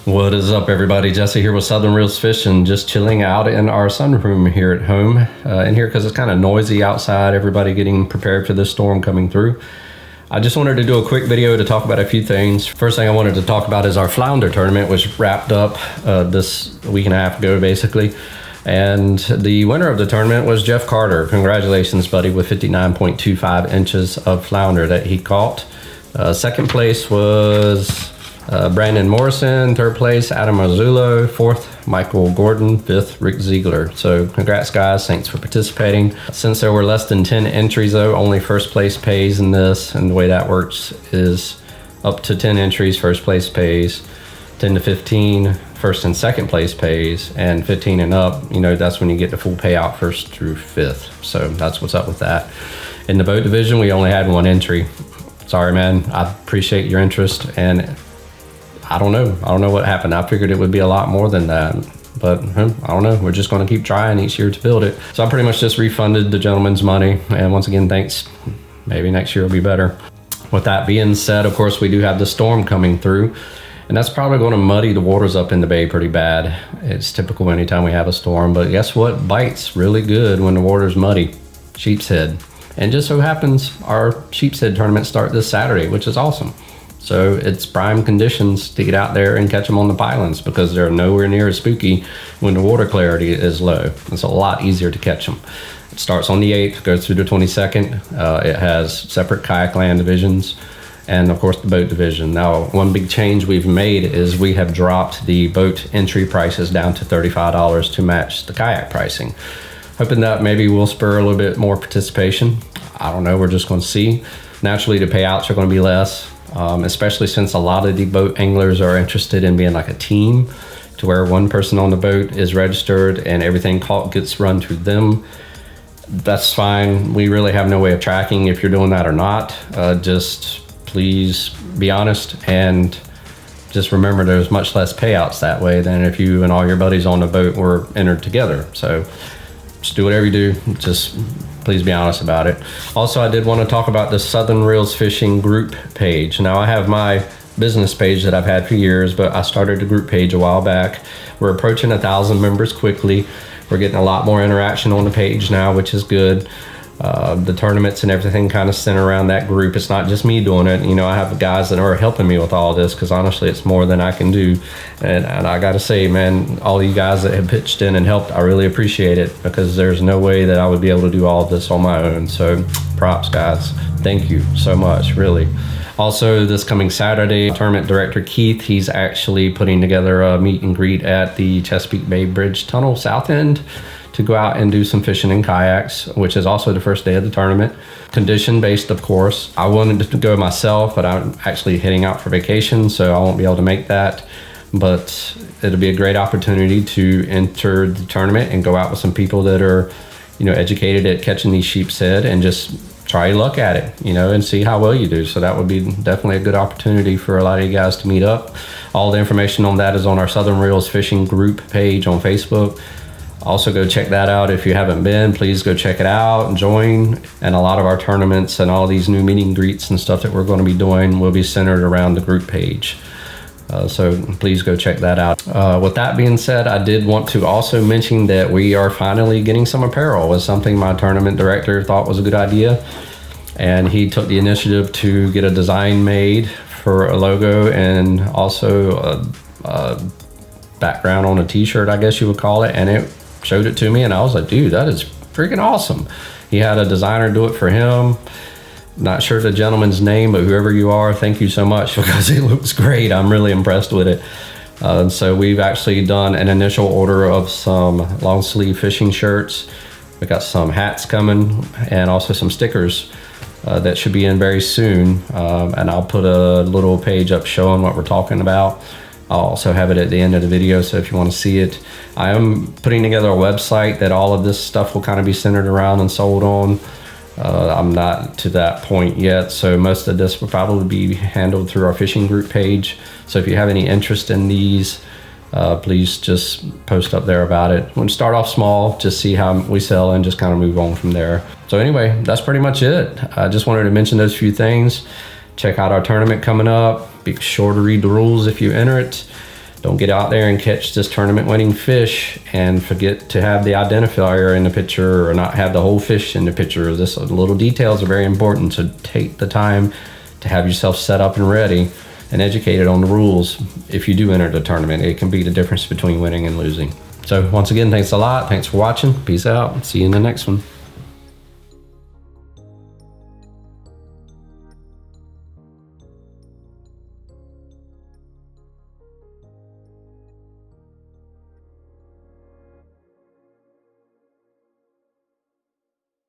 What is up, everybody? Jesse here with Southern Reels Fishing, just chilling out in our sunroom here at home. In here because it's kind of noisy outside, everybody getting prepared for this storm coming through. I just wanted to do a quick video to talk about a few things. First thing I wanted to talk about is our Flounder Tournament, which wrapped up this week and a half ago, basically. And the winner of the tournament was Jeff Carter. Congratulations, buddy, with 59.25 inches of flounder that he caught. Second place was Brandon Morrison. Third place, Adam Marzullo. Fourth, Michael Gordon. Fifth, Rick Ziegler. So congrats, guys. Thanks for participating. Since there were less than 10 entries, though, only first place pays in this. And the way that works is up to 10 entries, first place pays. 10 to 15, first and second place pays. And 15 and up, you know, that's when you get the full payout, first through fifth. So that's what's up with that. In the boat division, we only had one entry. Sorry, man. I appreciate your interest, and I don't know what happened. I figured it would be a lot more than that, but I don't know. We're just going to keep trying each year to build it. So I pretty much just refunded the gentleman's money, and once again, thanks. Maybe next year will be better. With that being said, of course, we do have the storm coming through, and that's probably going to muddy the waters up in the bay pretty bad. It's typical anytime we have a storm, but guess what bites really good when the water's muddy? Sheepshead. And just so happens our Sheepshead Tournament start this Saturday, which is awesome. So it's prime conditions to get out there and catch them on the pylons, because they're nowhere near as spooky when the water clarity is low. It's a lot easier to catch them. It starts on the 8th, goes through the 22nd. It has separate kayak land divisions and of course the boat division. Now, one big change we've made is we have dropped the boat entry prices down to $35 to match the kayak pricing. Hoping that maybe will spur a little bit more participation. I don't know, we're just going to see. Naturally, the payouts are going to be less, especially since a lot of the boat anglers are interested in being like a team, to where one person on the boat is registered and everything caught gets run through them. That's fine. We really have no way of tracking if you're doing that or not. Just please be honest, and just remember there's much less payouts that way than if you and all your buddies on the boat were entered together. So just do whatever you do, just please be honest about it. Also, I did want to talk about the Southern Reels Fishing group page. Now, I have my business page that I've had for years, but I started a group page a while back. We're approaching 1,000 members quickly. We're getting a lot more interaction on the page now, which is good. The tournaments and everything kind of center around that group. It's not just me doing it. You know, I have guys that are helping me with all this, because honestly, it's more than I can do. And I got to say, man, all you guys that have pitched in and helped, I really appreciate it, because there's no way that I would be able to do all of this on my own. So props, guys. Thank you so much, really. Also, this coming Saturday, tournament director Keith, he's actually putting together a meet and greet at the Chesapeake Bay Bridge Tunnel South End to go out and do some fishing in kayaks, which is also the first day of the tournament. Condition based, of course. I wanted to go myself, but I'm actually heading out for vacation, so I won't be able to make that. But it'll be a great opportunity to enter the tournament and go out with some people that are, you know, educated at catching these sheepshead, and just try your luck at it, you know, and see how well you do. So that would be definitely a good opportunity for a lot of you guys to meet up. All the information on that is on our Southern Reels Fishing group page on Facebook. Also, go check that out. If you haven't been, please go check it out and join. And a lot of our tournaments and all these new meet and greets and stuff that we're going to be doing will be centered around the group page. So please go check that out. With that being said, I did want to also mention that we are finally getting some apparel. It was something my tournament director thought was a good idea, and he took the initiative to get a design made for a logo, and also a background on a t-shirt, I guess you would call it. And it showed it to me, and I was like, dude, that is freaking awesome. He had a designer do it for him. Not sure the gentleman's name, but whoever you are, thank you so much, because it looks great. I'm really impressed with it. So we've actually done an initial order of some long sleeve fishing shirts. We got some hats coming, and also some stickers that should be in very soon. And I'll put a little page up showing what we're talking about. I'll also have it at the end of the video, so if you want to see it. I am putting together a website that all of this stuff will kind of be centered around and sold on. I'm not to that point yet, so most of this will probably be handled through our fishing group page. So if you have any interest in these, please just post up there about it. We'll start off small, just see how we sell, and just kind of move on from there. So anyway, that's pretty much it. I just wanted to mention those few things. Check out our tournament coming up. Be sure to read the rules if you enter it. Don't get out there and catch this tournament winning fish and forget to have the identifier in the picture or not have the whole fish in the picture. This little details are very important, so take the time to have yourself set up and ready and educated on the rules. If you do enter the tournament, it can be the difference between winning and losing. So once again, thanks a lot. Thanks for watching. Peace out. See you in the next one.